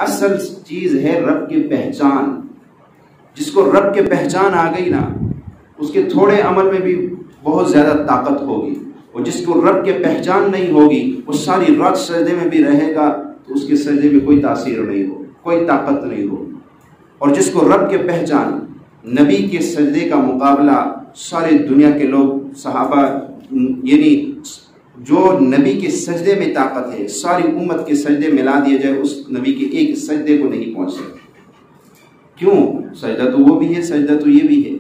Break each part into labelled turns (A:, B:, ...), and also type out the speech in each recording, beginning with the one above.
A: اصل چیز ہے رب کی پہچان. جس کو رب کی پہچان آ گئی نا، اس کے تھوڑے عمل میں بھی بہت زیادہ طاقت ہوگی. اور جس کو رب کی پہچان نہیں ہوگی، وہ ساری رات سجدے میں بھی رہے گا تو اس کے سجدے میں کوئی تاثیر نہیں ہوگی، کوئی طاقت نہیں ہوگی. اور جس کو رب کی پہچان، نبی کے سجدے کا مقابلہ سارے دنیا کے لوگ، صحابہ، یعنی جو نبی کے سجدے میں طاقت ہے، ساری امت کے سجدے ملا دیے جائے، اس نبی کے ایک سجدے کو نہیں پہنچ سکتے. کیوں؟ سجدہ تو وہ بھی ہے، سجدہ تو یہ بھی ہے.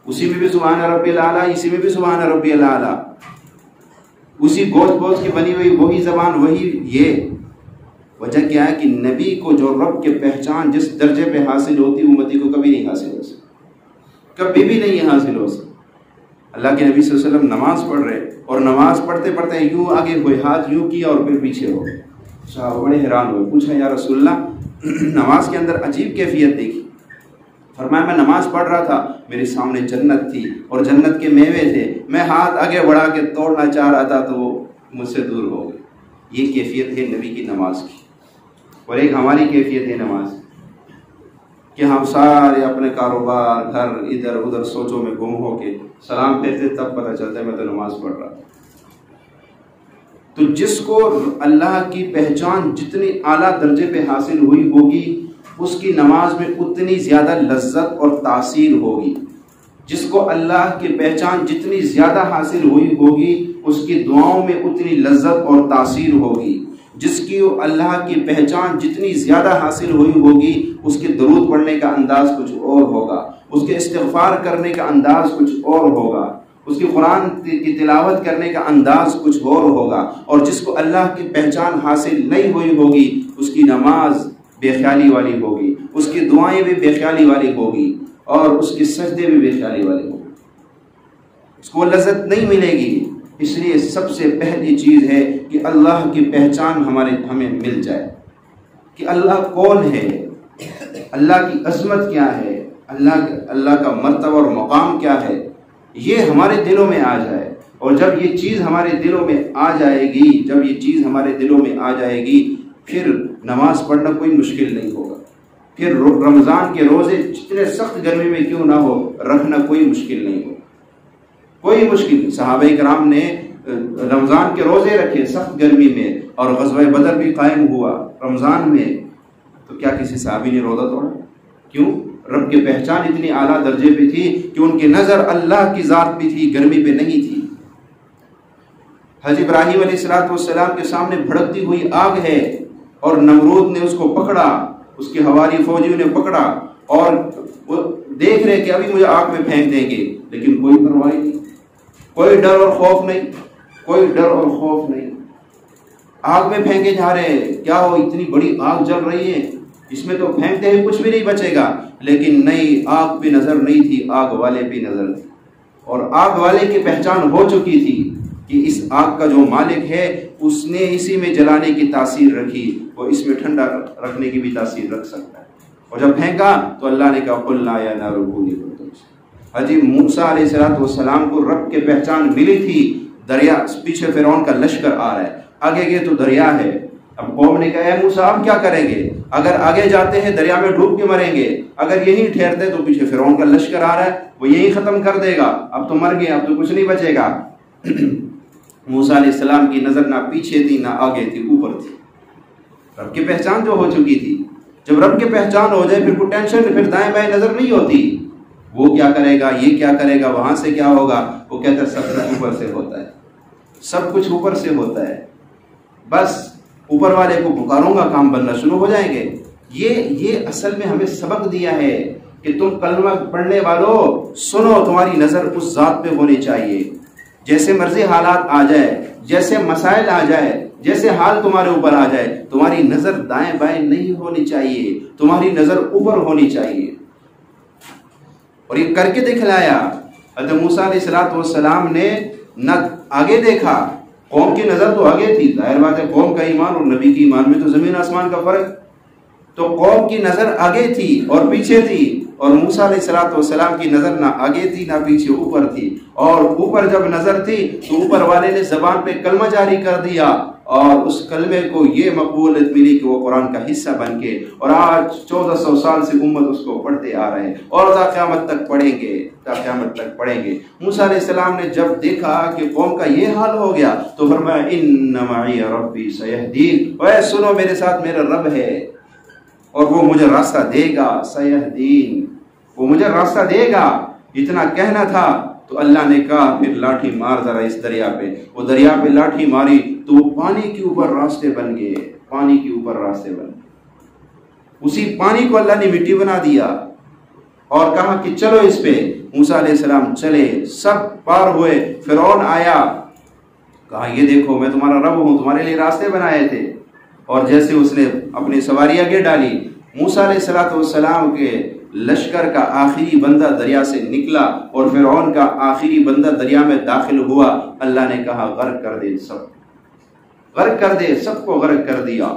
A: اسی میں بھی سبحان ربی الاعلیٰ، اسی میں بھی سبحان ربی الاعلیٰ، اسی گوشت کی بنی ہوئی وہی زبان، وہی یہ. وجہ کیا ہے کہ نبی کو جو رب کے پہچان جس درجے پہ حاصل ہوتی، امتی کو کبھی نہیں حاصل ہو سکتی، کبھی بھی نہیں حاصل ہو سکتی. اللہ کے نبی صلی اللہ علیہ وسلم نماز پڑھ رہے اور نماز پڑھتے پڑھتے یوں آگے ہوئے، ہاتھ یوں کیا اور پھر پیچھے ہو گئے. صحابہ بڑے حیران ہوئے، پوچھا یا رسول اللہ نماز کے اندر عجیب کیفیت دیکھی. فرمایا میں نماز پڑھ رہا تھا، میرے سامنے جنت تھی اور جنت کے میوے تھے، میں ہاتھ آگے بڑھا کے توڑنا چاہ رہا تھا تو وہ مجھ سے دور ہو گئے. یہ کیفیت ہے نبی کی نماز کی. اور ایک ہماری کیفیت ہے نماز کہ ہم سارے اپنے کاروبار، گھر، ادھر ادھر سوچوں میں گم ہو کے سلام پھیرتے تب پتہ چلتا ہے میں تو نماز پڑھ رہا تھا. تو جس کو اللہ کی پہچان جتنی اعلیٰ درجے پہ حاصل ہوئی ہوگی، اس کی نماز میں اتنی زیادہ لذت اور تاثیر ہوگی. جس کو اللہ کی پہچان جتنی زیادہ حاصل ہوئی ہوگی، اس کی دعاؤں میں اتنی لذت اور تاثیر ہوگی. جس کی اللہ کی پہچان جتنی زیادہ حاصل ہوئی ہوگی، اس کے درود پڑھنے کا انداز کچھ اور ہوگا، اس کے استغفار کرنے کا انداز کچھ اور ہوگا، اس کی قرآن کی تلاوت کرنے کا انداز کچھ اور ہوگا. اور جس کو اللہ کی پہچان حاصل نہیں ہوئی ہوگی، اس کی نماز بے خیالی والی ہوگی، اس کی دعائیں بھی بے خیالی والی ہوگی، اور اس کے سجدے بھی بے خیالی والے ہوں گے. اس کو لذت نہیں ملے گی. اس لیے سب سے پہلی چیز ہے کہ اللہ کی پہچان ہمیں مل جائے کہ اللہ کون ہے، اللہ کی عظمت کیا ہے، اللہ کا مرتبہ اور مقام کیا ہے، یہ ہمارے دلوں میں آ جائے. اور جب یہ چیز ہمارے دلوں میں آ جائے گی، پھر نماز پڑھنا کوئی مشکل نہیں ہوگا. پھر رمضان کے روزے جتنے سخت گرمی میں کیوں نہ ہو، رکھنا کوئی مشکل نہیں ہوگا، کوئی مشکل نہیں. صحابہ کرام نے رمضان کے روزے رکھے سخت گرمی میں، اور غزوہ بدر بھی قائم ہوا رمضان میں. تو کیا کسی صحابی نے روزہ توڑا؟ کیوں؟ رب کی پہچان اتنی اعلیٰ درجے پہ تھی کہ ان کی نظر اللہ کی ذات پہ تھی، گرمی پہ نہیں تھی. حضرت ابراہیم علیہ السلام کے سامنے بھڑکتی ہوئی آگ ہے، اور نمرود نے اس کو پکڑا، اس کے حواری فوجیوں نے پکڑا، اور وہ دیکھ رہے کہ ابھی مجھے آگ میں پھینک دیں گے، لیکن کوئی پرواہ نہیں، کوئی ڈر اور خوف نہیں، کوئی ڈر اور خوف نہیں. آگ میں پھینکے جا رہے ہیں، کیا ہو اتنی بڑی آگ جل رہی ہے، اس میں تو پھینکتے ہیں کچھ بھی نہیں بچے گا. لیکن نہیں، آگ پہ نظر نہیں تھی، آگ والے پہ نظر تھی. اور آگ والے کی پہچان ہو چکی تھی کہ اس آگ کا جو مالک ہے اس نے اسی میں جلانے کی تاثیر رکھی، وہ اس میں ٹھنڈا رکھنے کی بھی تاثیر رکھ سکتا ہے. اور جب پھینکا تو اللہ نے کہا قُلْنَا يَا نَارُ كُونِي بَرْدًا. حضرت موسیٰ علیہ السلام کو رب کے پہچان ملی تھی. دریا، پیچھے فرعون کا لشکر آ رہا ہے، آگے گئے تو دریا ہے. اب قوم نے کہا اے موسیٰ اب کیا کریں گے؟ اگر آگے جاتے ہیں دریا میں ڈوب کے مریں گے، اگر یہیں ٹھہرتے تو پیچھے فرعون کا لشکر آ رہا ہے، وہ یہیں ختم کر دے گا، اب تو مر گئے، اب تو کچھ نہیں بچے گا. موسیٰ علیہ السلام کی نظر نہ پیچھے تھی نہ آگے تھی، اوپر تھی. رب کی پہچان جو ہو چکی تھی. جب رب کی پہچان ہو جائے پھر کوئی ٹینشن، پھر دائیں بائیں نظر نہیں ہوتی، وہ کیا کرے گا، یہ کیا کرے گا، وہاں سے کیا ہوگا. وہ کہتا ہے سب کچھ اوپر سے ہوتا ہے، سب کچھ اوپر سے ہوتا ہے، بس اوپر والے کو پکاروں گا کام بننا شروع ہو جائیں گے. یہ اصل میں ہمیں سبق دیا ہے کہ تم کلمہ پڑھنے والوں سنو، تمہاری نظر اس ذات پہ ہونی چاہیے. جیسے مرضی حالات آ جائے، جیسے مسائل آ جائے، جیسے حال تمہارے اوپر آ جائے، تمہاری نظر دائیں بائیں نہیں ہونی چاہیے، تمہاری نظر اوپر ہونی چاہیے. اور یہ کر کے دکھلایا. حضرت موسیٰ علیہ السلام نے نہ آگے دیکھا، قوم کی نظر تو آگے تھی، ظاہر بات ہے قوم کا ایمان اور نبی کی ایمان میں تو زمین آسمان کا فرق. تو قوم کی نظر آگے تھی اور پیچھے تھی، اور موسیٰ علیہ السلام کی نظر نہ آگے تھی نہ پیچھے، اوپر تھی. اور اوپر جب نظر تھی تو اوپر والے نے زبان پہ کلمہ جاری کر دیا، اور اس کلمے کو یہ مقبولیت ملی کہ وہ قرآن کا حصہ بن کے، اور آج 1400 سال سے امت اس کو پڑھتے آ رہے ہیں اور تا قیامت تک پڑھیں گے، تا قیامت تک پڑھیں گے۔ موسیٰ علیہ السلام نے جب دیکھا کہ قوم کا یہ حال ہو گیا تو فرمایا ان معی ربی سیہدین، اے سنو میرے ساتھ میرا رب ہے اور وہ مجھے راستہ دے گا، سیہدین، وہ مجھے راستہ دے گا۔ اتنا کہنا تھا تو اللہ نے کہا پھر لاٹھی مار ذرا اس دریا پہ، وہ دریا پہ لاٹھی ماری تو وہ پانی کے اوپر راستے بن گئے، پانی کے اوپر راستے بن گئے۔ اسی پانی کو اللہ نے مٹی بنا دیا اور کہا کہ چلو اس پہ۔ موسیٰ علیہ السلام چلے، سب پار ہوئے۔ فرعون آیا، کہا یہ دیکھو میں تمہارا رب ہوں، تمہارے لیے راستے بنائے تھے، اور جیسے اس نے اپنی سواری آگے ڈالی، موسیٰ علیہ السلام کے لشکر کا آخری بندہ دریا سے نکلا اور فرعون کا آخری بندہ دریا میں داخل ہوا۔ اللہ نے کہا غرق کر دے، سب غرق کر دے، سب کو غرق کر دیا۔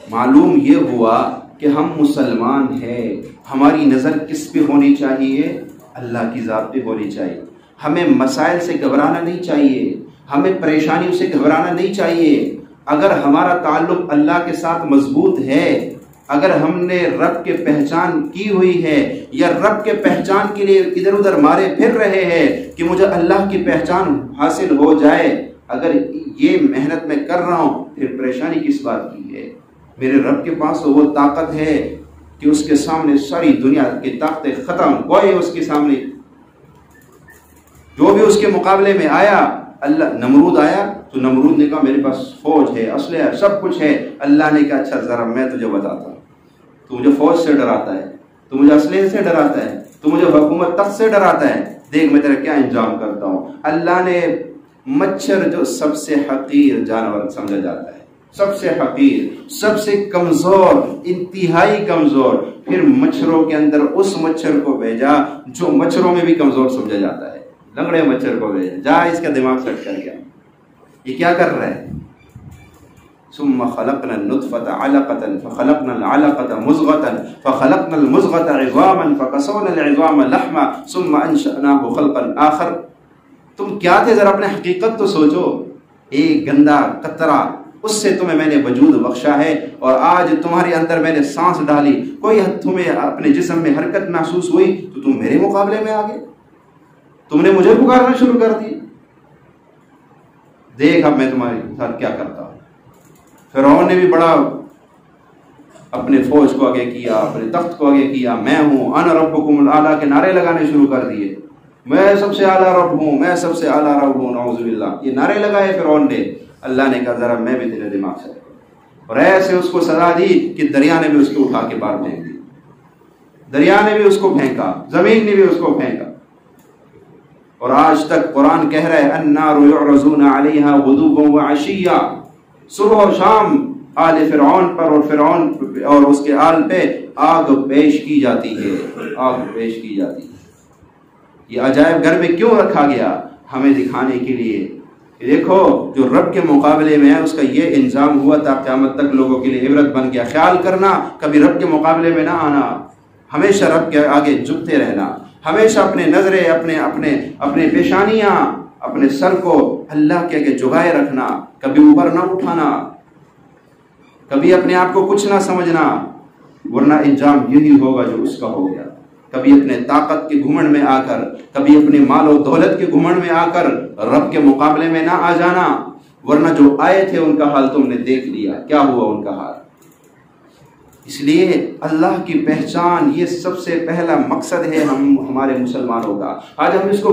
A: معلوم یہ ہوا کہ ہم مسلمان ہیں، ہماری نظر کس پہ ہونی چاہیے؟ اللہ کی ذات پہ ہونی چاہیے۔ ہمیں مسائل سے گھبرانا نہیں چاہیے، ہمیں پریشانیوں سے گھبرانا نہیں چاہیے۔ اگر ہمارا تعلق اللہ کے ساتھ مضبوط ہے، اگر ہم نے رب کے پہچان کی ہوئی ہے، یا رب کے پہچان کے لیے ادھر ادھر مارے پھر رہے ہیں کہ مجھے اللہ کی پہچان حاصل ہو جائے، اگر یہ محنت میں کر رہا ہوں، پھر پریشانی کس بات کی ہے؟ میرے رب کے پاس وہ طاقت ہے کہ اس کے سامنے ساری دنیا کی طاقتیں ختم، کوئی اس کے سامنے، جو بھی اس کے مقابلے میں آیا۔ اللہ نمرود آیا تو نمرود نے کہا میرے پاس فوج ہے، اسلحہ ہے، سب کچھ ہے۔ اللہ نے کہا اچھا ذرا میں تجھے بتاتا ہوں، تو مجھے فوج سے ڈراتا ہے، تو مجھے اسلحے سے ڈراتا ہے، تو مجھے حکومت تخت سے ڈراتا ہے، دیکھ میں تیرا کیا انجام کرتا ہوں۔ اللہ نے مچھر جو سب سے حقیر جانور سمجھا جاتا ہے، سب سے حقیر، سب سے کمزور، انتہائی کمزور، پھر مچھروں کے اندر اس مچھر کو بھیجا جو مچھروں میں بھی کمزور سمجھا جاتا ہے، لنگڑے مچھر کو بھیجا، جا اس کا دماغ سیٹ کر گیا۔ یہ کیا کر رہا ہے؟ ثم خلقنا النطفة علقة فخلقنا العلقة مضغة فخلقنا المضغة عظاما فكسونا العظام لحما ثم انشأناه خلقا آخر۔ تم کیا تھے؟ ذرا اپنے حقیقت تو سوچو۔ ایک گندا قطرہ، اس سے تمہیں میں نے وجود بخشا ہے، اور آج تمہارے اندر میں نے سانس ڈالی، کوئی تمہیں اپنے جسم میں حرکت محسوس ہوئی تو تم میرے مقابلے میں آگے، تم نے مجھے پکارنا شروع کر دی۔ دیکھ اب میں تمہارے ساتھ کیا کرتا ہوں۔ فرعون نے بھی بڑا اپنے فوج کو آگے کیا، اپنے تخت کو آگے کیا، میں ہوں انا ربکم الاعلی کے نعرے لگانے شروع کر دیے، میں سب سے اعلیٰ رب ہوں، میں سب سے اعلیٰ رب ہوں، نعوذ باللہ، یہ نعرے لگائے فرعون نے۔ اللہ نے کہا ذرا میں بھی تیرے دماغ سے، اور ایسے اس کو سزا دی کہ دریا نے بھی اس کو اٹھا کے باہر پھینک دی، دریا نے بھی اس کو پھینکا، زمین نے بھی اس کو پھینکا۔ اور آج تک قرآن کہہ رہا ہے النار یعرضون علیہا غدوا وعشیا، صبح و شام آل فرعون پر اور فرعون اور اس کے آل پہ آگ پیش کی جاتی ہے، آگ پیش کی جاتی ہے۔ یہ عجائب گھر میں کیوں رکھا گیا؟ ہمیں دکھانے کے لیے کہ دیکھو جو رب کے مقابلے میں ہے اس کا یہ انجام ہوا تھا، قیامت تک لوگوں کے لیے عبرت بن گیا۔ خیال کرنا کبھی رب کے مقابلے میں نہ آنا، ہمیشہ رب کے آگے جھکتے رہنا، ہمیشہ اپنے نظریں، اپنے پیشانیاں، اپنے سر کو اللہ کے آگے جھکائے رکھنا، کبھی اوپر نہ اٹھانا، کبھی اپنے آپ کو کچھ نہ سمجھنا، ورنہ انجام یہی ہوگا جو اس کا ہو گیا۔ کبھی اپنے طاقت کے گھمنڈ میں آ کر، کبھی اپنے مال و دولت کے گھمنڈ میں آ کر رب کے مقابلے میں نہ آ جانا، ورنہ جو آئے تھے ان کا حال تم نے دیکھ لیا، کیا ہوا ان کا حال۔ اس لیے اللہ کی پہچان یہ سب سے پہلا مقصد ہے ہمارے مسلمانوں کا۔ آج ہم اس کو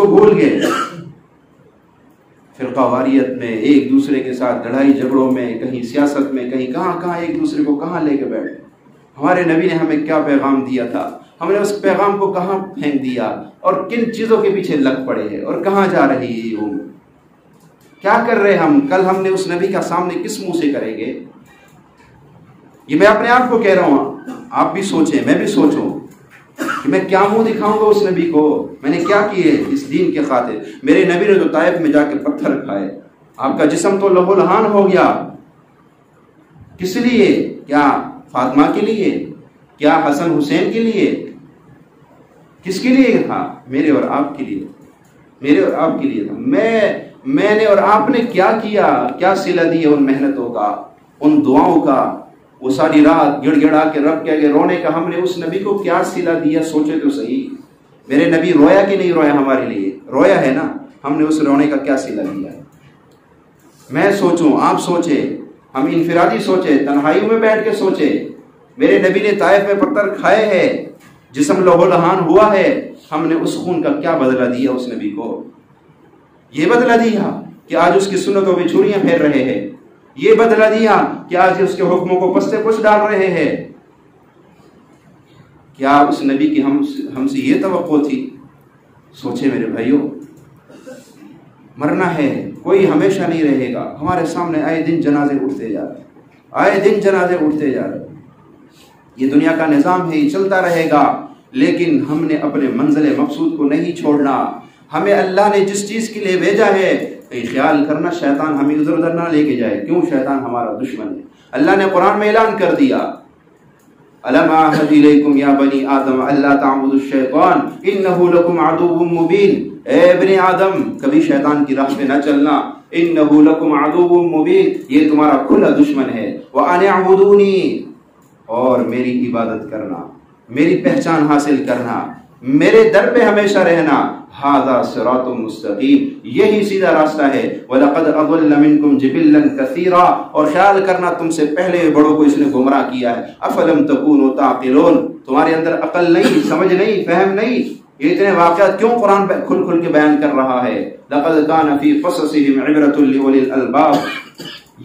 A: بھول گئے، فرقہ واریت میں، ایک دوسرے کے ساتھ لڑائی جھگڑوں میں، کہیں سیاست میں، کہیں کہاں ایک دوسرے کو کہاں لے کے بیٹھے۔ ہمارے نبی نے ہمیں کیا پیغام دیا تھا، ہم نے اس پیغام کو کہاں پھینک دیا، اور کن چیزوں کے پیچھے لگ پڑے ہیں، اور کہاں جا رہی ہے وہ، کیا کر رہے ہم؟ کل ہم نے اس نبی کا سامنے کس منہ سے کریں گے؟ یہ میں اپنے آپ کو کہہ رہا ہوں، آپ بھی سوچیں، میں بھی سوچوں کہ میں کیا منہ دکھاؤں گا اس نبی کو، میں نے کیا کیے اس دین کے خاطر۔ میرے نبی نے جو طائف میں جا کے پتھر کھائے، آپ کا جسم تو لہو لہان ہو گیا، کس لیے؟ کیا فاطمہ کے لیے؟ کیا حسن حسین کے لیے؟ کس کے لیے تھا؟ میرے اور آپ کے لیے، میرے اور آپ کے لیے تھا۔ میں میں نے اور آپ نے کیا کیا، کیا صلہ دی ہے ان محنتوں کا، ان دعاؤں کا، وہ ساری رات گڑ گڑا کے رب کے آگے رونے کا، ہم نے اس نبی کو کیا صلہ دیا؟ سوچے تو صحیح، میرے نبی رویا کہ نہیں رویا؟ ہمارے لیے رویا ہے نا، ہم نے اس رونے کا کیا صلہ دیا؟ میں سوچوں، آپ سوچے، ہم انفرادی سوچے، تنہائیوں میں بیٹھ کے سوچے، میرے نبی نے طائف میں پتھر کھائے ہیں، جسم لہو لہان ہوا ہے، ہم نے اس خون کا کیا بدلہ دیا اس نبی کو؟ یہ بدلہ دیا کہ آج اس کی سنتوں پہ چھریاں پھیر رہے ہیں، یہ بدلہ دیا کہ آج اس کے حکموں کو پس سے پس ڈال رہے ہیں۔ کیا اس نبی کی ہم سے یہ توقع تھی؟ سوچے میرے بھائیوں، مرنا ہے، کوئی ہمیشہ نہیں رہے گا، ہمارے سامنے آئے دن جنازے اٹھتے جا رہے، آئے دن جنازے اٹھتے جا رہے، یہ دنیا کا نظام ہے، یہ چلتا رہے گا، لیکن ہم نے اپنے منزل مقصود کو نہیں چھوڑنا۔ ہمیں اللہ نے جس چیز کے لیے بھیجا ہے، خیال کرنا شیطان ہمیں ادھر ادھر نہ لے کے جائے، کیوں؟ شیطان ہمارا دشمن ہے۔ اللہ نے قرآن میں اعلان کر دیا، أَلَمْ أَعْهَدْ إِلَيْكُمْ يَا بَنِي آدَمَ أَلَّا تَعْبُدُوا الشَّيْطَانَ إِنَّهُ لَكُمْ عَدُوٌّ مُّبِينٌ، اے ابن آدم کبھی شیطان کی راہ پہ نہ چلنا، إِنَّهُ لَكُمْ عَدُوٌّ مُّبِينٌ، یہ تمہارا کھلا دشمن ہے، وَأَنِ اعْبُدُونِي، اور میری عبادت کرنا، میری پہچان حاصل کرنا، میرے در پہ ہمیشہ رہنا، ھذا صراط مستقیم، یہی سیدھا راستہ ہے۔ وَلَقَدْ أَضَلَّ مِنْكُمْ جِبِلًّا كَثِيرًا، اور خیال کرنا تم سے پہلے بڑوں کو اس نے گمراہ کیا ہے۔ أَفَلَمْ تَكُونُوا تَعْقِلُونَ، تمہارے اندر عقل نہیں، سمجھ نہیں، فہم نہیں، یہ اتنے واقعات کیوں قرآن کھل کھل کے بیان کر رہا ہے؟ لَقَدْ كَانَ فِي قَصَصِهِمْ عِبْرَةٌ لِأُولِي الْأَلْبَابِ،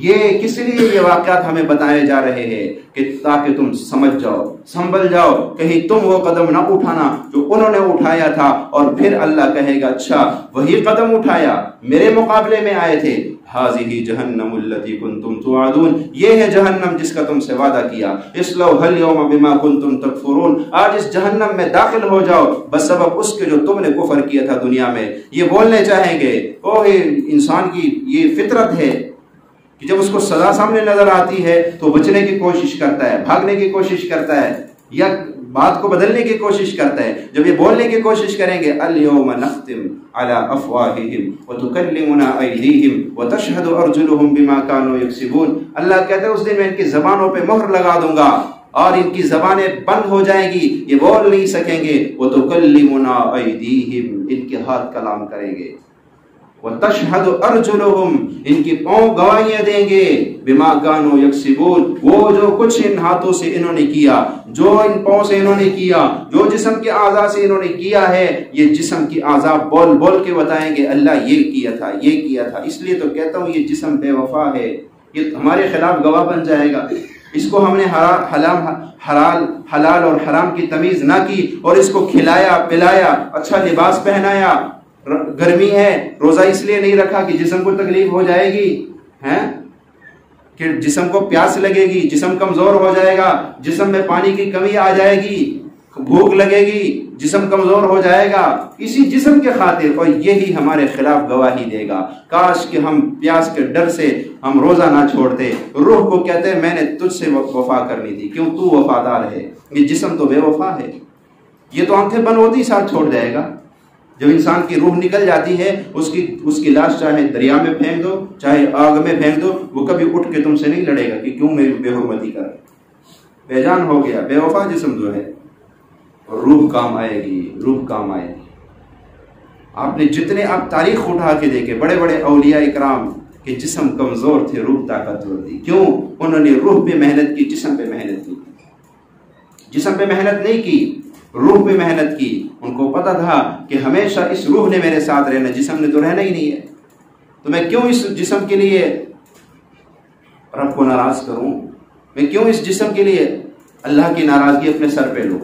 A: یہ کس لیے یہ واقعات ہمیں بتائے جا رہے ہیں؟ کہ تاکہ تم سمجھ جاؤ، سنبھل جاؤ، کہیں تم وہ قدم نہ اٹھانا جو انہوں نے اٹھایا تھا، اور پھر اللہ کہے گا اچھا وہی قدم اٹھایا، میرے مقابلے میں آئے تھے۔ ھذہ جہنم التی کنتم توعدون، یہ ہے جہنم جس کا تم سے وعدہ کیا، اصلوھا اليوم بما کنتم تکفرون، آج اس جہنم میں داخل ہو جاؤ بس سبب اس کے جو تم نے کفر کیا تھا دنیا میں۔ یہ بولنے چاہیں گے، انسان کی یہ فطرت ہے کہ جب اس کو سزا سامنے نظر آتی ہے تو بچنے کی کوشش کرتا ہے، بھاگنے کی کوشش کرتا ہے، یا بات کو بدلنے کی کوشش کرتا ہے۔ جب یہ بولنے کی کوشش کریں گے، اليوم نختم على افواہہم وتکلمنا ایدیہم وتشہد ارجلہم بما کانوا یکسبون، اللہ کہتا ہے اس دن میں ان کی زبانوں پہ مہر لگا دوں گا اور ان کی زبانیں بند ہو جائیں گی، یہ بول نہیں سکیں گے۔ وتکلمنا ایدیہم، ان کے ہاتھ کلام کریں گے، وَتَشْهَدُ أَرْجُلُهُمْ، ان کی پاؤں گواہیاں دیں گے، بِمَا كَانُوا يَكْسِبُونَ، وہ جو کچھ ان ہاتھوں سے انہوں نے کیا، جو ان پاؤں سے انہوں نے کیا، جو جسم کے اعضاء سے انہوں نے کیا ہے، یہ جسم کی اعضاء بول بول کے بتائیں گے اللہ یہ کیا تھا، یہ کیا تھا۔ اس لیے تو کہتا ہوں یہ جسم بے وفا ہے، یہ ہمارے خلاف گواہ بن جائے گا۔ اس کو ہم نے حلال اور حرام کی تمیز نہ کی، اور اس کو کھلایا پلایا، اچھا لباس پہنایا، گرمی ہے روزہ اس لیے نہیں رکھا کہ جسم کو تکلیف ہو جائے گی، کہ جسم کو پیاس لگے گی، جسم کمزور ہو جائے گا، جسم میں پانی کی کمی آ جائے گی، بھوک لگے گی، جسم کمزور ہو جائے گا، اسی جسم کے خاطر، اور یہی ہمارے خلاف گواہی دے گا۔ کاش کہ ہم پیاس کے ڈر سے ہم روزہ نہ چھوڑتے، روح کو کہتے میں نے تجھ سے وفا کرنی تھی، کیوں تو وفادار ہے، یہ جسم تو بے وفا ہے، یہ تو آنکھیں بند ہوتی ساتھ چھوڑ جائے گا۔ جب انسان کی روح نکل جاتی ہے، اس کی لاش چاہے دریا میں پھینک دو، چاہے آگ میں پھینک دو، وہ کبھی اٹھ کے تم سے نہیں لڑے گا کہ کیوں میری بے حرمتی کر، بے جان ہو گیا، بے وفا جسم جو ہے۔ اور روح کام آئے گی، روح کام آئے گی۔ آپ نے جتنے آپ تاریخ اٹھا کے دیکھے، بڑے بڑے اولیاء اکرام کے جسم کمزور تھے، روح طاقتور تھی، کیوں؟ انہوں نے روح پہ محنت کی، جسم پہ محنت کی، جسم پہ محنت نہیں کی، روح پہ محنت کی۔ ان کو پتا تھا کہ ہمیشہ اس روح نے میرے ساتھ رہنا، جسم نے تو رہنا ہی نہیں ہے، تو میں کیوں اس جسم کے لیے رب کو ناراض کروں، میں کیوں اس جسم کے لیے اللہ کی ناراضگی اپنے سر پہ لوں،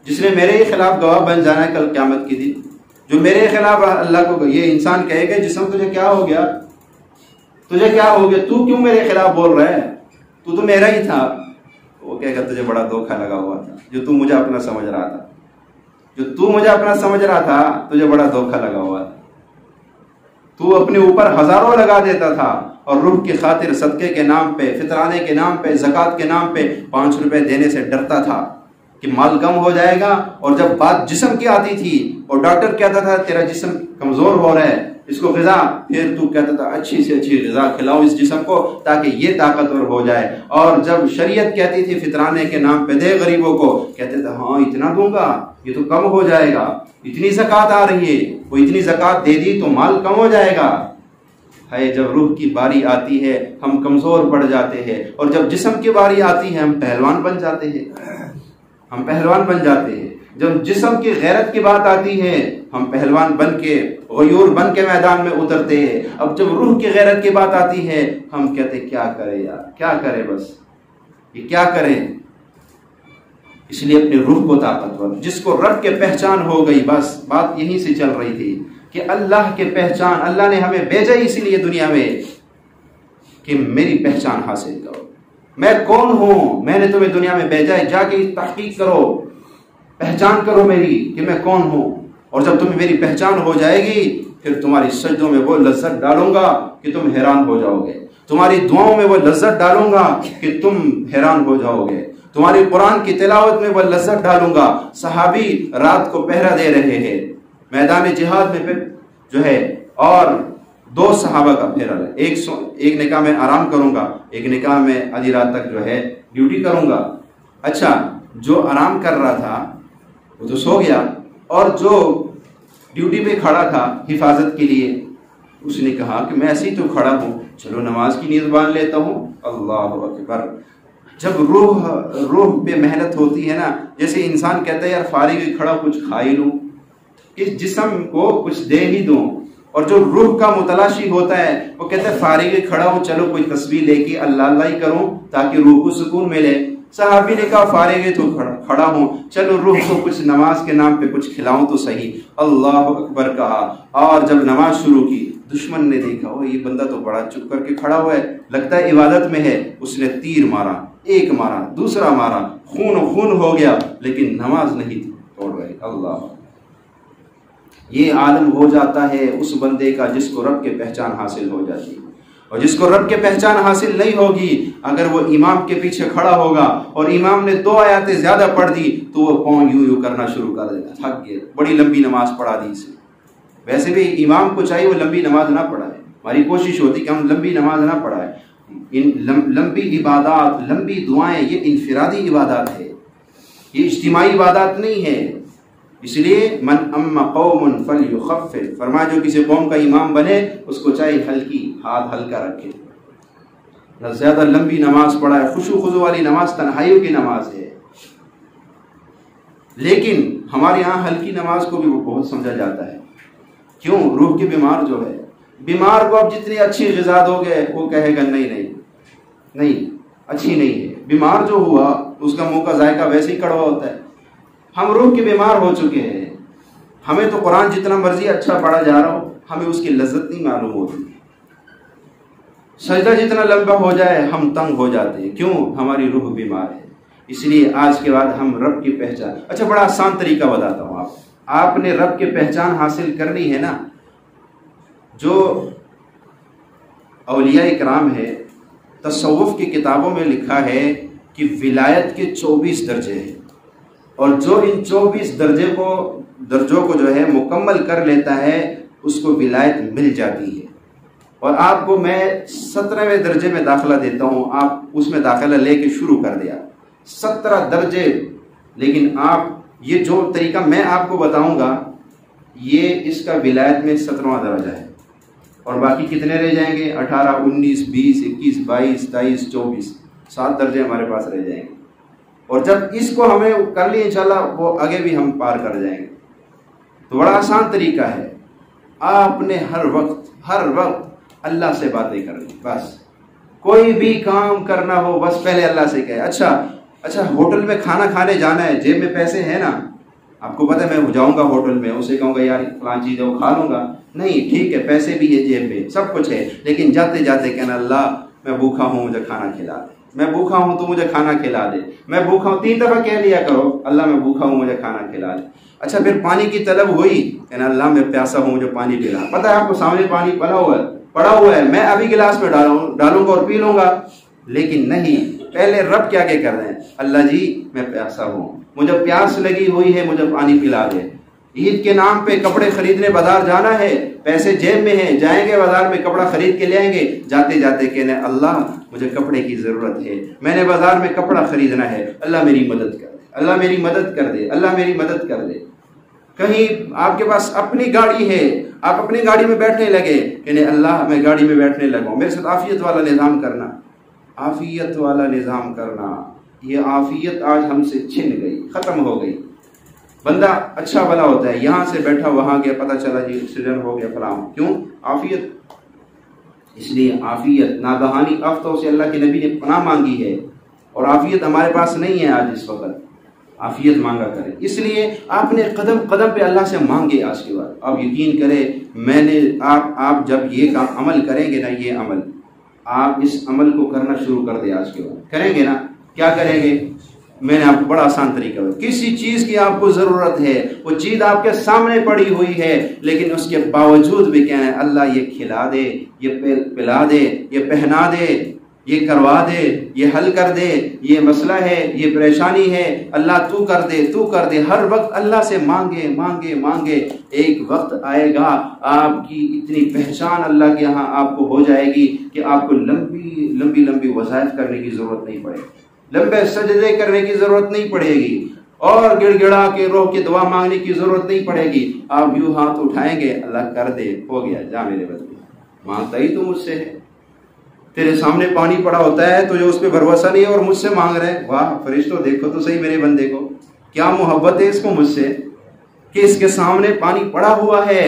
A: جس نے میرے خلاف گواہ بن جانا ہے کل قیامت کے دن، جو میرے خلاف اللہ کو، یہ انسان کہے گا جسم تجھے کیا ہو گیا، تجھے کیا ہو گیا، تو کیوں میرے خلاف بول رہا ہے، تو میرا ہی تھا۔ وہ کہے گا تجھے بڑا دھوکہ لگا ہوا تھا، جو تو مجھے اپنا سمجھ رہا تھا، جو تو مجھے اپنا سمجھ رہا تھا، تجھے بڑا دھوکہ لگا ہوا تھا، تو اپنے اوپر ہزاروں لگا دیتا تھا، اور روح کی خاطر صدقے کے نام پہ، فطرانے کے نام پہ، زکوٰۃ کے نام پہ 5 روپے دینے سے ڈرتا تھا کہ مال کم ہو جائے گا، اور جب بات جسم کی آتی تھی اور ڈاکٹر کہتا تھا تیرا جسم کمزور ہو رہا ہے، اس کو غذا، پھر تو کہتا تھا اچھی سے اچھی غذا کھلاؤ اس جسم کو تاکہ یہ طاقتور ہو جائے، اور جب شریعت کہتی تھی فطرانے کے نام پہ دے غریبوں کو، کہتے تھے ہاں اتنا دوں گا، یہ تو کم ہو جائے گا، اتنی زکوٰۃ آ رہی ہے، وہ اتنی زکوٰۃ دے دی تو مال کم ہو جائے گا۔ ہے جب روح کی باری آتی ہے ہم کمزور پڑ جاتے ہیں، اور جب جسم کی باری آتی ہے ہم پہلوان بن جاتے ہیں، ہم پہلوان بن جاتے ہیں۔ جب جسم کی غیرت کی بات آتی ہے ہم پہلوان بن کے غیور بن کے میدان میں اترتے ہیں۔ اب جب روح کی غیرت کی بات آتی ہے ہم کہتے کیا کرے یار، کیا کرے، بس یہ کیا کریں۔ اس لیے اپنے روح کو طاقتور، جس کو رب کے پہچان ہو گئی، بس بات یہیں سے چل رہی تھی کہ اللہ کے پہچان، اللہ نے ہمیں بھیجا اسی لیے دنیا میں کہ میری پہچان حاصل کرو، میں کون ہوں، میں نے تمہیں دنیا میں بھیجا ہے، جا کے تحقیق کرو، پہچان کرو میری کہ میں کون ہوں، اور جب تمہیں میری پہچان ہو جائے گی پھر تمہاری سجدوں میں وہ لذت ڈالوں گا کہ تم حیران ہو جاؤ گے، تمہاری دعاؤں میں وہ لذت ڈالوں گا کہ تم حیران ہو جاؤ گے، تمہاری قرآن کی تلاوت میں وہ لذت ڈالوں گا۔ صحابی رات کو پہرا دے رہے ہیں میدان جہاد میں جو ہے، اور 2 صحابہ کا پھیرا ہے، ایک نے کہا میں آرام کروں گا، ایک نے کہا میں آدھی رات تک جو ہے ڈیوٹی کروں گا۔ اچھا، جو آرام کر رہا تھا وہ تو سو گیا، اور جو ڈیوٹی پہ کھڑا تھا حفاظت کے لیے، اس نے کہا کہ میں ایسے ہی تو کھڑا ہوں، چلو نماز کی نیت باندھ لیتا ہوں۔ اللہ اکبر۔ جب روح پہ محنت ہوتی ہے نا، جیسے انسان کہتا ہے یار فارغ کھڑا کچھ کھا ہی لوں، اس جسم کو کچھ دے ہی دوں، اور جو روح کا متلاشی ہوتا ہے وہ کہتا ہے فارغ کھڑا ہوں، چلو کوئی تسبیح لے کے اللہ اللہ ہی کروں تاکہ روح کو سکون ملے۔ صحابی نے کہا فارغ تو کھڑا ہوں، چلو روح کو کچھ نماز کے نام پہ کچھ کھلاؤں تو صحیح۔ اللہ اکبر کہا، اور جب نماز شروع کی دشمن نے دیکھا وہ یہ بندہ تو بڑا چپ کر کے کھڑا ہوا ہے، لگتا ہے عبادت میں ہے، اس نے تیر مارا، ایک مارا، دوسرا مارا، خون ہو گیا، لیکن نماز نہیں توڑ رہے۔ اللہ، یہ عالم ہو جاتا ہے اس بندے کا جس کو رب کے پہچان حاصل ہو جاتی ہے، اور جس کو رب کے پہچان حاصل نہیں ہوگی، اگر وہ امام کے پیچھے کھڑا ہوگا اور امام نے 2 آیاتیں زیادہ پڑھ دی تو وہ پاؤں یوں کرنا شروع کر دے گا، تھک گیا، بڑی لمبی نماز پڑھا دی اسے۔ ویسے بھی امام کو چاہیے وہ لمبی نماز نہ پڑھائے، ہماری کوشش ہوتی کہ ہم لمبی نماز نہ پڑھائیں۔ لمبی عبادات، لمبی دعائیں، یہ انفرادی عبادات ہے، یہ اجتماعی عبادات نہیں ہے۔ اس لیے من اما قوم فلیخفف، فرمایا جو کسی قوم کا امام بنے اس کو چاہے ہلکی، ہاتھ ہلکا رکھے، نہ زیادہ لمبی نماز پڑھائے۔ خشوع خضوع والی نماز تنہائیوں کی نماز ہے، لیکن ہمارے یہاں ہلکی نماز کو بھی وہ بہت سمجھا جاتا ہے۔ کیوں؟ روح کے بیمار جو ہے، بیمار کو اب جتنی اچھی غذا دو گے وہ کہے گا نہیں اچھی نہیں ہے، بیمار جو ہوا اس کا منہ کا ذائقہ ویسے ہی کڑوا ہوتا ہے۔ ہم روح کے بیمار ہو چکے ہیں، ہمیں تو قرآن جتنا مرضی اچھا پڑھا جا رہا ہو ہمیں اس کی لذت نہیں معلوم ہوتی، سجدہ جتنا لمبا ہو جائے ہم تنگ ہو جاتے ہیں، کیوں؟ ہماری روح بیمار ہے۔ اس لیے آج کے بعد ہم رب کی پہچان، اچھا بڑا آسان طریقہ بتاتا ہوں، آپ نے رب کے پہچان حاصل کرنی ہے نا، جو اولیاء اکرام ہے، تصوف کی کتابوں میں لکھا ہے کہ ولایت کے 24 درجے ہیں، اور جو ان 24 درجوں کو جو ہے مکمل کر لیتا ہے اس کو ولایت مل جاتی ہے۔ اور آپ کو میں 17ویں درجے میں داخلہ دیتا ہوں، آپ اس میں داخلہ لے کے شروع کر دیا، 17 درجے، لیکن آپ یہ جو طریقہ میں آپ کو بتاؤں گا یہ اس کا ولایت میں 17واں درجہ ہے، اور باقی کتنے رہ جائیں گے؟ 18، 19، 20، 21، 22، 23، 24، 7 درجے ہمارے پاس رہ جائیں گے، اور جب اس کو ہمیں کر لی انشاءاللہ وہ آگے بھی ہم پار کر جائیں گے۔ تو بڑا آسان طریقہ ہے، آپ نے ہر وقت اللہ سے باتیں کرنی، بس کوئی بھی کام کرنا ہو بس پہلے اللہ سے کہے۔ اچھا ہوٹل میں کھانا کھانے جانا ہے، جیب میں پیسے ہیں نا، آپ کو پتہ ہے میں جاؤں گا ہوٹل میں، اسے کہوں گا یار فلاں چیز ہے وہ کھا لوں گا، نہیں ٹھیک ہے پیسے بھی ہے جیب میں سب کچھ ہے، لیکن جاتے جاتے کہنا اللہ میں بھوکا ہوں مجھے کھانا کھلا دے، میں بھوکا ہوں تو مجھے کھانا کھلا دے، میں بھوکا ہوں 3 دفعہ کہہ لیا کرو اللہ میں بھوکا ہوں مجھے کھانا کھلا دے۔ اچھا پھر پانی کی طلب ہوئی، کہنا اللہ میں پیاسا ہوں مجھے پانی پلا، پتہ ہے آپ کو سامنے پانی پڑا ہوا ہے، میں ابھی گلاس میں ڈالوں گا اور پی لوں گا، لیکن نہیں، پہلے رب کیا کر رہے ہیں؟ اللہ جی میں پیاسا ہوں، مجھے پیاس لگی ہوئی ہے مجھے پانی پلا دے، عید کے نام پہ کپڑے خریدنے بازار جانا ہے، پیسے جیب میں ہیں، جائیں گے بازار میں کپڑا خرید کے لے آئیں گے، جاتے جاتے کہنے اللہ مجھے کپڑے کی ضرورت ہے، میں نے بازار میں کپڑا خریدنا ہے، اللہ میری مدد کر دے، اللہ میری مدد کر دے، اللہ میری مدد کر دے۔ کہیں آپ کے پاس اپنی گاڑی ہے، آپ اپنی گاڑی میں بیٹھنے لگے، کہنے اللہ میں گاڑی میں بیٹھنے لگا ہوں، میرے ساتھ عافیت والا نظام کرنا، عافیت والا نظام کرنا۔ یہ عافیت آج ہم سے چھن گئی، ختم ہو گئی۔ بندہ اچھا بھلا ہوتا ہے، یہاں سے بیٹھا وہاں گیا، پتہ چلا جی ایکسیڈنٹ ہو گیا فلاں، کیوں؟ عافیت۔ اس لیے عافیت ناگہانی آفتوں سے اللہ کے نبی نے پناہ مانگی ہے، اور عافیت ہمارے پاس نہیں ہے آج اس وقت، عافیت مانگا کریں۔ اس لیے آپ نے قدم قدم پہ اللہ سے مانگے۔ آج کے بعد آپ یقین کریں، میں نے آپ جب یہ کام عمل کریں گے نا، یہ عمل آپ اس عمل کو کرنا شروع کر دیں، آج کے بعد کریں گے نا، کیا کریں گے؟ میں نے آپ کو بڑا آسان طریقہ بتایا۔ کسی چیز کی آپ کو ضرورت ہے، وہ چیز آپ کے سامنے پڑی ہوئی ہے، لیکن اس کے باوجود بھی کہنا ہے اللہ یہ کھلا دے، یہ پلا دے، یہ پہنا دے، یہ کروا دے، یہ حل کر دے، یہ مسئلہ ہے، یہ پریشانی ہے، اللہ تو کر دے، تو کر دے۔ ہر وقت اللہ سے مانگے مانگے مانگے۔ ایک وقت آئے گا آپ کی اتنی پہچان اللہ کے یہاں آپ کو ہو جائے گی کہ آپ کو لمبی لمبی لمبی وظائف کرنے کی ضرورت نہیں پڑے گی، لمبے سجدے کرنے کی ضرورت نہیں پڑے گی، اور گڑ گڑا کے روح کی دعا مانگنے کی ضرورت نہیں پڑے گی۔ آپ یوں ہاتھ اٹھائیں گے، اللہ کر دے، ہو گیا، جا میرے بندے، مانگتا ہی تو مجھ سے ہے۔ تیرے سامنے پانی پڑا ہوتا ہے، تجھے اس پہ بھروسہ نہیں ہے اور مجھ سے مانگ رہے ہیں۔ واہ فرشتوں، دیکھو تو صحیح میرے بندے کو، کیا محبت ہے اس کو مجھ سے، کہ اس کے سامنے پانی پڑا ہوا ہے،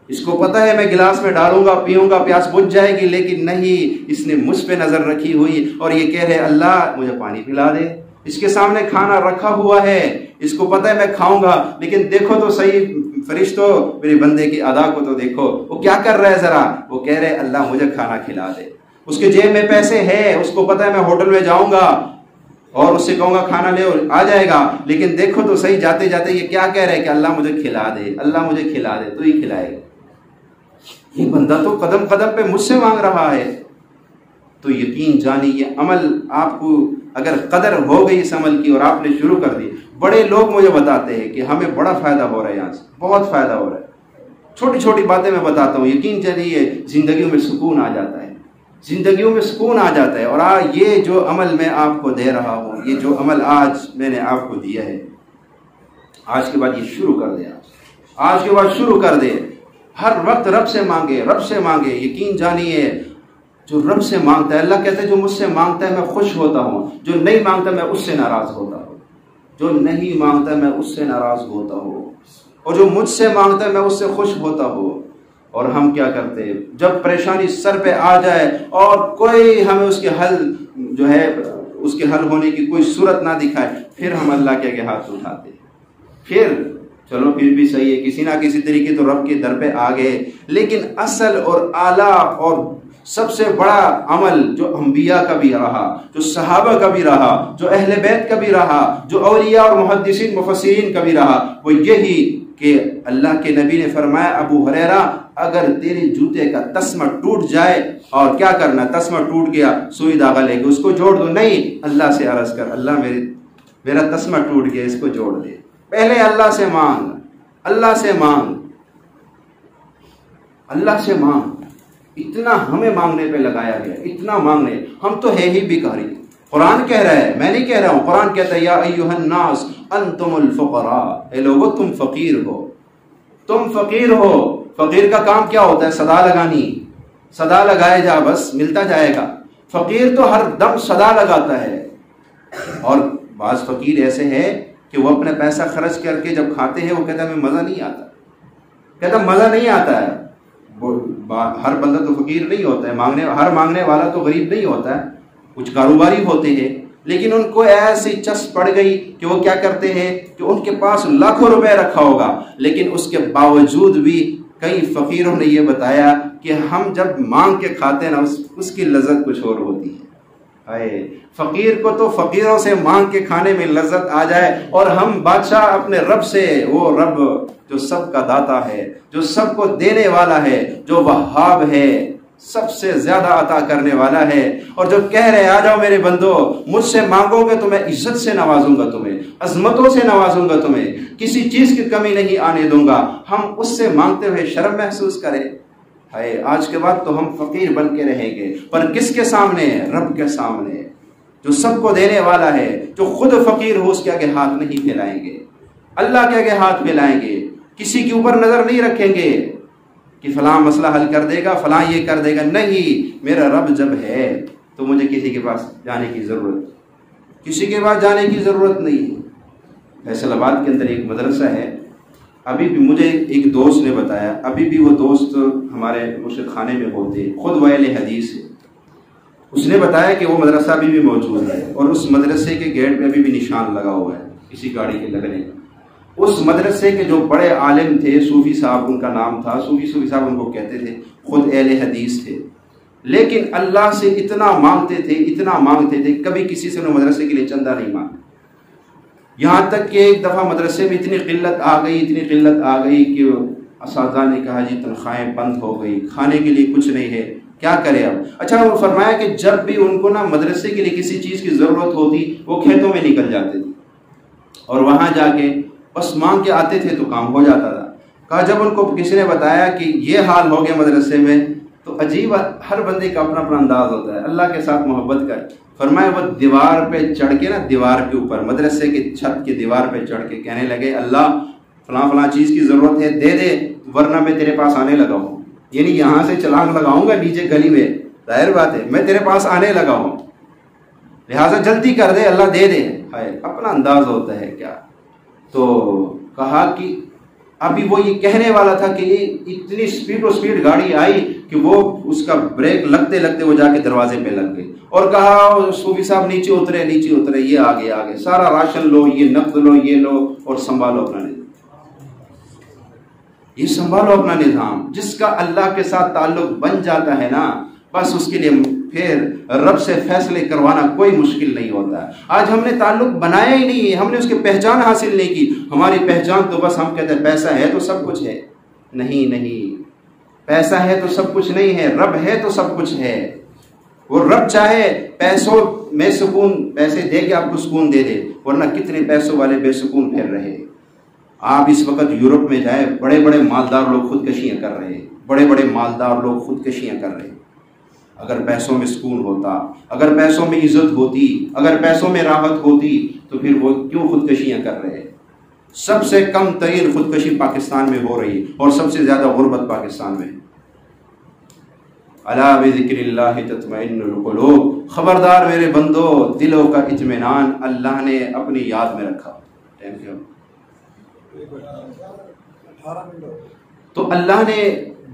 A: اس کو پتا ہے میں گلاس میں ڈالوں گا، پیوں گا، پیاس بجھ جائے گی، لیکن نہیں، اس نے مجھ پہ نظر رکھی ہوئی اور یہ کہہ رہے اللہ مجھے پانی پلا دے۔ اس کے سامنے کھانا رکھا ہوا ہے، اس کو پتا ہے میں کھاؤں گا، لیکن دیکھو تو صحیح فرشتوں میرے بندے کی ادا کو تو دیکھو، وہ کیا کر رہا ہے ذرا، وہ کہہ رہے اللہ مجھے کھانا کھلا دے۔ اس کے جیب میں پیسے ہے، اس کو پتا ہے میں ہوٹل میں جاؤں گا اور اس سے کہوں گا کھانا لے، آ جائے گا، لیکن دیکھو تو صحیح جاتے جاتے یہ کیا کہہ رہے ہیں کہ اللہ مجھے کھلا دے، اللہ مجھے کھلا دے، تو ہی کھلائے گا۔ یہ بندہ تو قدم قدم پہ مجھ سے مانگ رہا ہے۔ تو یقین جانی یہ عمل آپ کو اگر قدر ہو گئی اس عمل کی اور آپ نے شروع کر دی، بڑے لوگ مجھے بتاتے ہیں کہ ہمیں بڑا فائدہ ہو رہا ہے، یہاں سے بہت فائدہ ہو رہا ہے۔ چھوٹی چھوٹی باتیں میں بتاتا ہوں، یقین جانیے زندگیوں میں سکون آ جاتا ہے، زندگیوں میں سکون آ جاتا ہے۔ اور یہ جو عمل میں آپ کو دے رہا ہوں، یہ جو عمل آج میں نے آپ کو دیا ہے، آج کے بعد یہ شروع کر دیں، آج کے بعد شروع کر دیں۔ ہر وقت رب سے مانگے، رب سے مانگے۔ یقین جانیے جو رب سے مانگتا ہے، اللہ کہتا ہے جو مجھ سے مانگتا ہے میں خوش ہوتا ہوں، جو نہیں مانگتا میں اس سے ناراض ہوتا ہوں، جو نہیں مانگتا میں اس سے ناراض ہوتا ہوں، اور جو مجھ سے مانگتا ہے میں اس سے خوش ہوتا ہوں۔ اور ہم کیا کرتے ہیں، جب پریشانی سر پہ آ جائے اور کوئی ہمیں اس کے حل جو ہے اس کے حل ہونے کی کوئی صورت نہ دکھائے، پھر ہم اللہ کے آگے ہاتھ اٹھاتے ہیں، پھر چلو پھر بھی صحیح ہے، کسی نہ کسی طریقے تو رب کے در پہ آ گئے۔ لیکن اصل اور اعلیٰ اور سب سے بڑا عمل جو انبیاء کا بھی رہا، جو صحابہ کا بھی رہا، جو اہل بیت کا بھی رہا، جو اولیاء اور محدثین مفسرین کا بھی رہا، وہ یہی کہ اللہ کے نبی نے فرمایا ابو ہریرہ اگر تیرے جوتے کا تسمہ ٹوٹ جائے، اور کیا کرنا، تسمہ ٹوٹ گیا، سوئی داغا لے کے اس کو جوڑ دو، نہیں، اللہ سے عرض کر اللہ میرا تسمہ ٹوٹ گیا، اس کو جوڑ دے۔ پہلے اللہ سے مانگ، اللہ سے مانگ، اللہ سے مانگ۔ اتنا ہمیں مانگنے پہ لگایا گیا، اتنا مانگنے، ہم تو ہے ہی بھکاری۔ قرآن کہہ رہا ہے، میں نہیں کہہ رہا ہوں، قرآن کہتا ہے یا ایھا الناس انتم الفقراء، اے لوگو تم فقیر ہو، تم فقیر ہو۔ فقیر کا کام کیا ہوتا ہے؟ صدا لگانی، صدا لگائے جا، بس ملتا جائے گا۔ فقیر تو ہر دم صدا لگاتا ہے۔ اور بعض فقیر ایسے ہیں کہ وہ اپنا پیسہ خرچ کر کے جب کھاتے ہیں وہ کہتا ہے ہمیں مزہ نہیں آتا، کہتا مزہ نہیں آتا ہے۔ ہر بندہ تو فقیر نہیں ہوتا ہے، ہر مانگنے والا تو غریب نہیں ہوتا ہے، کچھ کاروباری ہوتے ہیں، لیکن ان کو ایسی چسپ پڑ گئی کہ وہ کیا کرتے ہیں کہ ان کے پاس لاکھوں روپے رکھا ہوگا، لیکن اس کے باوجود بھی کئی فقیروں نے یہ بتایا کہ ہم جب مانگ کے کھاتے ہیں نا اس کی لذت کچھ اور ہوتی ہے۔ فقیر کو تو فقیروں سے مانگ کے کھانے میں لذت آ جائے، اور ہم بادشاہ اپنے رب سے، وہ رب جو سب کا داتا ہے، جو سب کو دینے والا ہے، جو وہاب ہے، سب سے زیادہ عطا کرنے والا ہے، اور جو کہہ رہے آ جاؤ میرے بندو مجھ سے مانگو گے تو میں عزت سے نوازوں گا تمہیں، عظمتوں سے نوازوں گا تمہیں، کسی چیز کی کمی نہیں آنے دوں گا، ہم اس سے مانگتے ہوئے شرم محسوس کریں؟ ہے آج کے بعد تو ہم فقیر بن کے رہیں گے، پر کس کے سامنے؟ رب کے سامنے، جو سب کو دینے والا ہے، جو خود فقیر ہو اس کے آگے ہاتھ نہیں پھیلائیں گے، اللہ کے آگے ہاتھ پھیلائیں گے، کسی کے اوپر نظر نہیں رکھیں گے کہ فلاں مسئلہ حل کر دے گا، فلاں یہ کر دے گا، نہیں، میرا رب جب ہے تو مجھے کسی کے پاس جانے کی ضرورت، کسی کے پاس جانے کی ضرورت نہیں ہے۔ فیصل آباد کے اندر ایک مدرسہ ہے، ابھی بھی مجھے ایک دوست نے بتایا، ابھی بھی وہ دوست ہمارے مرشد خانے میں ہوتے، خود اہل حدیث ہے، اس نے بتایا کہ وہ مدرسہ ابھی بھی موجود ہے، اور اس مدرسے کے گیٹ پہ ابھی بھی نشان لگا ہوا ہے کسی گاڑی کے لگنے کا۔ اس مدرسے کے جو بڑے عالم تھے، صوفی صاحب ان کا نام تھا، صوفی صاحب ان کو کہتے تھے، خود اہل حدیث تھے، لیکن اللہ سے اتنا مانگتے تھے، کبھی کسی سے انہوں مدرسے کے لیے چندہ نہیں مانگا، یہاں تک کہ ایک دفعہ مدرسے میں اتنی قلت آ گئی کہ اساتذہ نے کہا جی تنخواہیں بند ہو گئی، کھانے کے لیے کچھ نہیں ہے، کیا کرے اب؟ اچھا، وہ فرمایا کہ جب بھی ان کو نا مدرسے کے لیے کسی چیز کی ضرورت ہوتی وہ کھیتوں میں نکل جاتے تھے اور وہاں جا کے بس مانگ کے آتے تھے تو کام ہو جاتا تھا۔ کہا جب ان کو کسی نے بتایا کہ یہ حال ہو گیا مدرسے میں تو عجیب، ہر بندے کا اپنا انداز ہوتا ہے، اللہ کے ساتھ محبت کر، فرمایا وہ دیوار پہ چڑھ کے نا، دیوار کے اوپر مدرسے کی چھت کی دیوار پہ چڑھ کے کہنے لگے اللہ فلاں چیز کی ضرورت ہے دے دے ورنہ میں تیرے پاس آنے لگا ہوں، یعنی یہاں سے چھلانگ لگاؤں گا نیچے گلی میں، ظاہر بات ہے میں تیرے پاس آنے لگا ہوں، لہٰذا جلدی کر دے اللہ دے دے۔ اپنا انداز ہوتا ہے کیا؟ تو کہا کہ ابھی وہ یہ کہنے والا تھا کہ اتنی سپیڈ گاڑی آئی کہ وہ اس کا بریک لگتے وہ جا کے دروازے پہ لگ گئی، اور کہا صوفی صاحب نیچے اترے، یہ آگے سارا راشن لو، یہ نقد لو، یہ لو اور سنبھالو اپنا نظام، یہ سنبھالو اپنا نظام۔ جس کا اللہ کے ساتھ تعلق بن جاتا ہے نا، بس اس کے لیے پھر رب سے فیصلے کروانا کوئی مشکل نہیں ہوتا۔ آج ہم نے تعلق بنایا ہی نہیں ہے، ہم نے اس کی پہچان حاصل نہیں کی، ہماری پہچان تو بس ہم کہتے ہیں پیسہ ہے تو سب کچھ ہے، نہیں، پیسہ ہے تو سب کچھ نہیں ہے، رب ہے تو سب کچھ ہے۔ وہ رب چاہے پیسوں میں سکون، پیسے دے کے آپ کو سکون دے دے، ورنہ کتنے پیسوں والے بے سکون پھر رہے۔ آپ اس وقت یورپ میں جائیں، بڑے مالدار لوگ خودکشیاں کر رہے ہیں، بڑے مالدار لوگ خودکشیاں کر رہے ہیں۔ اگر پیسوں میں سکون ہوتا، اگر پیسوں میں عزت ہوتی، اگر پیسوں میں راحت ہوتی تو پھر وہ کیوں خودکشیاں کر رہے ہیں؟ سب سے کم ترین خودکشی پاکستان میں ہو رہی ہے، اور سب سے زیادہ غربت پاکستان میں۔ الا بذکر اللہ تطمئن القلوب، خبردار میرے بندو، دلوں کا اطمینان اللہ نے اپنی یاد میں رکھا۔ تو اللہ نے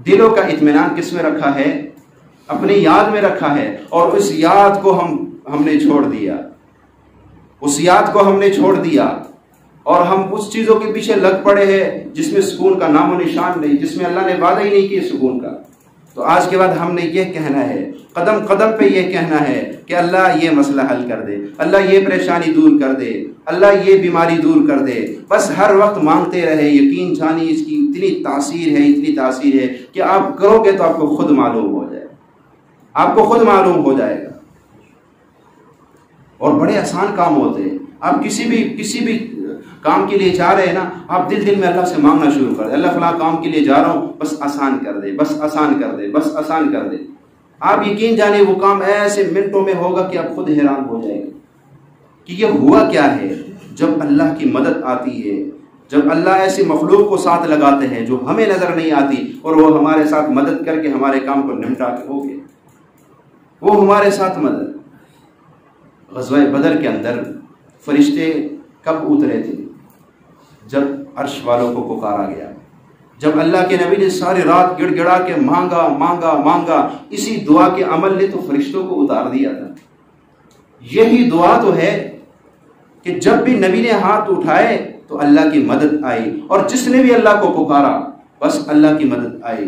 A: دلوں کا اطمینان کس میں رکھا ہے؟ اپنی یاد میں رکھا ہے، اور اس یاد کو ہم نے چھوڑ دیا، اس یاد کو ہم نے چھوڑ دیا، اور ہم اس چیزوں کے پیچھے لگ پڑے ہیں جس میں سکون کا نام و نشان نہیں، جس میں اللہ نے وعدہ ہی نہیں کیا سکون کا۔ تو آج کے بعد ہم نے یہ کہنا ہے، قدم قدم پہ یہ کہنا ہے کہ اللہ یہ مسئلہ حل کر دے، اللہ یہ پریشانی دور کر دے، اللہ یہ بیماری دور کر دے، بس ہر وقت مانگتے رہے۔ یقین جانی اس کی اتنی تاثیر ہے کہ آپ کرو گے تو آپ کو خود معلوم ہو جائے، آپ کو خود معلوم ہو جائے گا، اور بڑے آسان کام ہوتے ہیں۔ آپ کسی بھی کام کے لیے جا رہے ہیں نا، آپ دل میں اللہ سے مانگنا شروع کر دیں، اللہ فلاں کام کے لیے جا رہا ہوں، بس آسان کر دے، بس آسان کر دے، بس آسان کر دے۔ آپ یقین جانے وہ کام ایسے منٹوں میں ہوگا کہ آپ خود حیران ہو جائیں گے کہ یہ ہوا کیا ہے۔ جب اللہ کی مدد آتی ہے، جب اللہ ایسی مخلوق کو ساتھ لگاتے ہیں جو ہمیں نظر نہیں آتی، اور وہ ہمارے ساتھ مدد کر کے ہمارے کام کو نمٹا کے ہو گئے، وہ ہمارے ساتھ مدد۔ غزوہ بدر کے اندر فرشتے کب اترے تھے؟ جب عرش والوں کو پکارا گیا، جب اللہ کے نبی نے ساری رات گڑ گڑا کے مانگا، اسی دعا کے عمل نے تو فرشتوں کو اتار دیا تھا۔ یہی دعا تو ہے کہ جب بھی نبی نے ہاتھ اٹھائے تو اللہ کی مدد آئی، اور جس نے بھی اللہ کو پکارا بس اللہ کی مدد آئی۔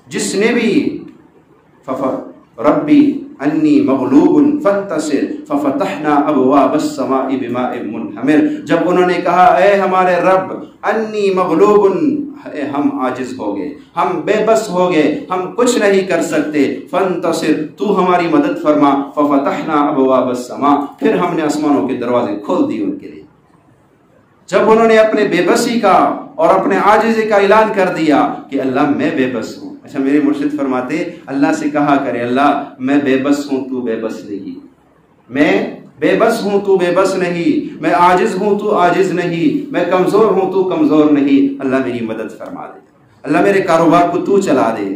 A: جس نے بھی ربی انی مغلوب فانتصر ففتحنا ابواب السماء بماء منہمر، جب انہوں نے کہا اے ہمارے رب انی مغلوب، ہم عاجز ہو گئے، ہم بے بس ہو گئے، ہم کچھ نہیں کر سکتے، فانتصر تو ہماری مدد فرما، ففتحنا ابواب السماء، پھر ہم نے آسمانوں کے دروازے کھول دیے ان کے لیے۔ جب انہوں نے اپنے بے بسی کا اور اپنے عاجزی کا اعلان کر دیا کہ اللہ میں بے بس ہوں۔ اچھا میرے مرشد فرماتے اللہ سے کہا کرے اللہ میں بے بس ہوں تو بے بس نہیں، میں بے بس ہوں تو بے بس نہیں، میں عاجز ہوں تو عاجز نہیں، میں کمزور ہوں تو کمزور نہیں، اللہ میری مدد فرما دے، اللہ میرے کاروبار کو تو چلا دے،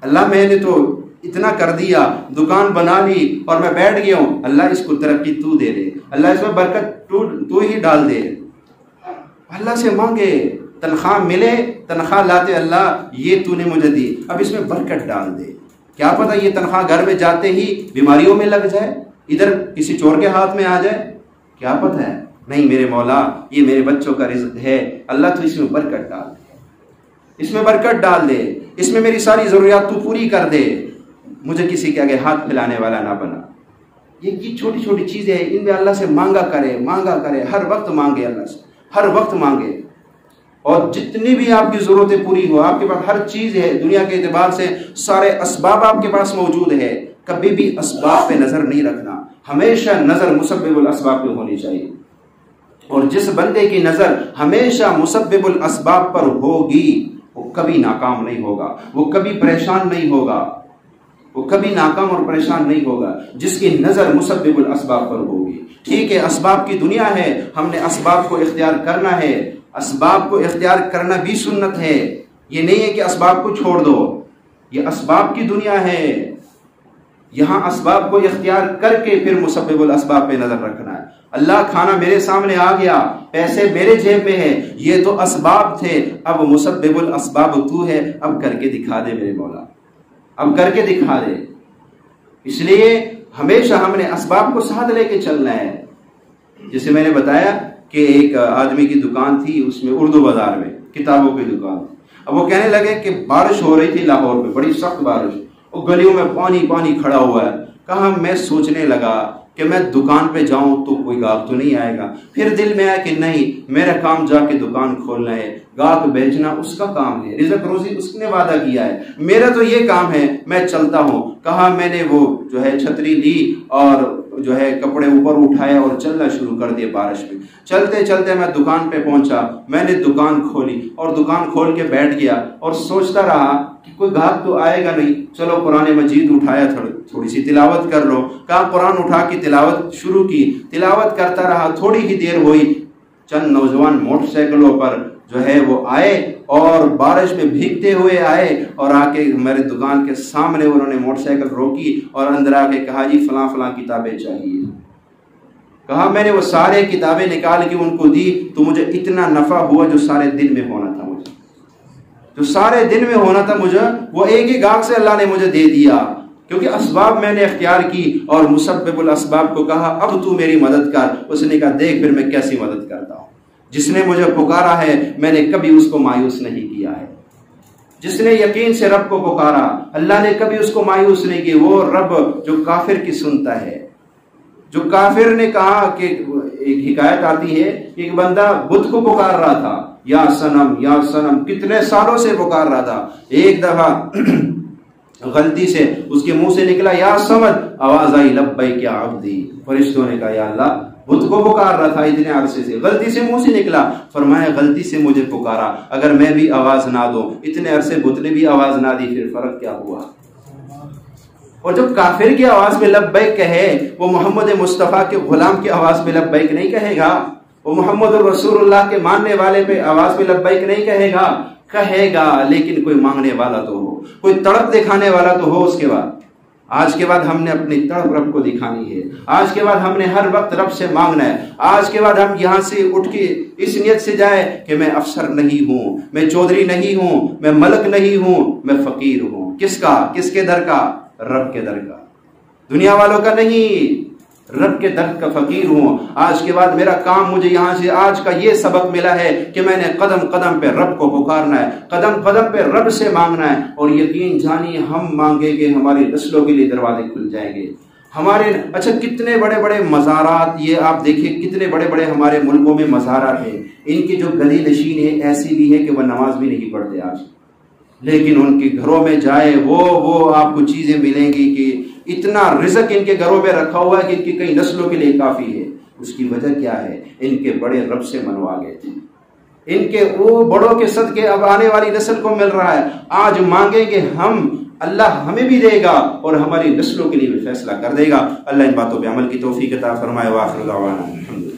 A: اللہ میں نے تو اتنا کر دیا، دکان بنا لی اور میں بیٹھ گیا ہوں، اللہ اس کو ترقی تو دے دے، اللہ اس میں برکت تو ہی ڈال دے۔ اللہ سے مانگے، تنخواہ ملے، تنخواہ لاتے اللہ یہ تو نے مجھے دی، اب اس میں برکت ڈال دے، کیا پتہ یہ تنخواہ گھر میں جاتے ہی بیماریوں میں لگ جائے، ادھر کسی چور کے ہاتھ میں آ جائے، کیا پتہ ہے، نہیں میرے مولا یہ میرے بچوں کا رزق ہے، اللہ تو اس میں برکت ڈال دے، اس میں برکت ڈال دے، اس میں میری ساری ضروریات تو پوری کر دے، مجھے کسی کے آگے ہاتھ پھیلانے والا نہ بنا۔ یہ چھوٹی چھوٹی چیزیں ہیں، ان میں اللہ سے مانگا کرے، ہر وقت مانگے، اللہ سے ہر وقت مانگے، اور جتنی بھی آپ کی ضرورتیں پوری ہو، آپ کے پاس ہر چیز ہے دنیا کے اعتبار سے، سارے اسباب آپ کے پاس موجود ہے، کبھی بھی اسباب پہ نظر نہیں رکھنا، ہمیشہ نظر مسبب الاسباب پہ ہونی چاہیے، اور جس بندے کی نظر ہمیشہ مسبب الاسباب پر ہوگی وہ کبھی ناکام نہیں ہوگا، وہ کبھی پریشان نہیں ہوگا، وہ کبھی ناکام اور پریشان نہیں ہوگا جس کی نظر مسبب الاسباب پر ہوگی۔ ٹھیک ہے اسباب کی دنیا ہے، ہم نے اسباب کو اختیار کرنا ہے، اسباب کو اختیار کرنا بھی سنت ہے، یہ نہیں ہے کہ اسباب کو چھوڑ دو، یہ اسباب کی دنیا ہے، یہاں اسباب کو اختیار کر کے پھر مسبب الاسباب پہ نظر رکھنا ہے۔ اللہ کھانا میرے سامنے آ گیا، پیسے میرے جیب میں ہے، یہ تو اسباب تھے، اب مسبب الاسباب تو ہے، اب کر کے دکھا دے میرے مولا، اب کر کے دکھا دے۔ اس لیے ہمیشہ ہم نے اسباب کو ساتھ لے کے چلنا ہے۔ جیسے میں نے بتایا کہ ایک آدمی کی دکان تھی، اس میں اردو بازار میں کتابوں کی دکان تھی، اب وہ کہنے لگے کہ بارش ہو رہی تھی لاہور میں، بڑی سخت بارش، اور گلیوں میں پانی کھڑا ہوا ہے، کہا میں سوچنے لگا کہ میں دکان پہ جاؤں تو کوئی گاہک تو نہیں آئے گا، پھر دل میں آیا کہ نہیں میرا کام جا کے دکان کھولنا ہے، گاہک بیچنا اس کا کام ہے، رزق روزی اس نے وعدہ کیا ہے، میرا تو یہ کام ہے، میں چلتا ہوں۔ کہا میں نے وہ جو ہے چھتری لی اور جو ہے کپڑے اوپر اٹھائے اور چلنا شروع کر دیا بارش میں، چلتے چلتے میں دکان پہ پہنچا، میں نے دکان کھولی اور دکان کھول کے بیٹھ گیا اور سوچتا رہا کہ کوئی گاہک تو آئے گا نہیں، چلو قرآن مجید اٹھایا، تھوڑی سی تلاوت کر لو، کہا قرآن اٹھا کے تلاوت شروع کی، تلاوت کرتا رہا، تھوڑی ہی دیر ہوئی، چند نوجوان موٹر سائیکلوں پر جو ہے وہ آئے اور بارش میں بھیگتے ہوئے آئے اور آ کے میرے دکان کے سامنے انہوں نے موٹر سائیکل روکی اور اندر آ کے کہا جی فلاں فلاں کتابیں چاہیے۔ کہا میں نے وہ سارے کتابیں نکال کے ان کو دی تو مجھے اتنا نفع ہوا جو سارے دن میں ہونا تھا، مجھے جو سارے دن میں ہونا تھا مجھے وہ ایک ہی گاہک سے اللہ نے مجھے دے دیا، کیونکہ اسباب میں نے اختیار کی اور مسبب الاسباب کو کہا اب تو میری مدد کر۔ اس نے کہا دیکھ پھر میں کیسی مدد کرتا ہوں، جس نے مجھے پکارا ہے میں نے کبھی اس کو مایوس نہیں کیا ہے، جس نے یقین سے رب کو پکارا اللہ نے کبھی اس کو مایوس نہیں کیا، وہ رب جو کافر کی سنتا ہے۔ جو کافر نے کہا کہ ایک حکایت آتی ہے کہ ایک بندہ بت کو پکار رہا تھا، یا سنم کتنے سالوں سے پکار رہا تھا، ایک دفعہ غلطی سے اس کے منہ سے نکلا یا سمد، آواز آئی لبیک یا عبدی، فرشتوں نے کہا یا اللہ، بت کو پکار رہا تھا اتنے عرصے سے، غلطی سے منہ سے نکلا، فرمایا غلطی سے مجھے پکارا، اگر میں بھی آواز نہ دوں، اتنے عرصے بت نے بھی آواز نہ دی، پھر فرق کیا ہوا؟ اور جب کافر کی آواز میں لبیک کہے، وہ محمد مصطفیٰ کے غلام کی آواز میں لبیک نہیں کہے گا، وہ محمد رسول اللہ کے ماننے والے پہ آواز میں لبیک نہیں کہے گا، کہے گا لیکن کوئی مانگنے والا تو ہو، کوئی تڑپ دکھانے والا تو ہو۔ اس کے بعد آج کے بعد ہم نے اپنی تڑپ رب کو دکھانی ہے، آج کے بعد ہم نے ہر وقت رب سے مانگنا ہے، آج کے بعد ہم یہاں سے اٹھ کے اس نیت سے جائے کہ میں افسر نہیں ہوں، میں چودھری نہیں ہوں، میں ملک نہیں ہوں، میں فقیر ہوں۔ کس کا؟ کس کے در کا؟ رب کے در کا، دنیا والوں کا نہیں۔ رب کے درد کا فقیر ہوں. آج کے بعد میرا کام، مجھے یہاں سے آج کا یہ سبق ملا ہے کہ میں نے قدم قدم پہ رب کو پکارنا ہے، قدم قدم پہ رب سے مانگنا ہے. اور یقین جانیے ہم مانگیں گے ہماری نسلوں کے لیے دروازے کھل جائیں گے. ہمارے اچھا کتنے بڑے بڑے مزارات، یہ آپ دیکھیے کتنے بڑے بڑے ہمارے ملکوں میں مزارات ہیں. ان کی جو گلی نشین ہے ایسی بھی ہے کہ وہ نماز بھی نہیں پڑھتے آج، لیکن ان کے گھروں میں جائے وہ آپ کو چیزیں ملیں گی کہ اتنا رزق ان کے گھروں میں رکھا ہوا ہے کہ ان کی کئی نسلوں کے لیے کافی ہے. اس کی وجہ کیا ہے؟ ان کے بڑے رب سے منوا گئے تھے. ان کے وہ بڑوں کے صدقے اب آنے والی نسل کو مل رہا ہے. آج مانگیں گے ہم، اللہ ہمیں بھی دے گا اور ہماری نسلوں کے لیے بھی فیصلہ کر دے گا. اللہ ان باتوں پہ عمل کی توفیق عطا فرمائے. وآخر دعوانا الحمدللہ.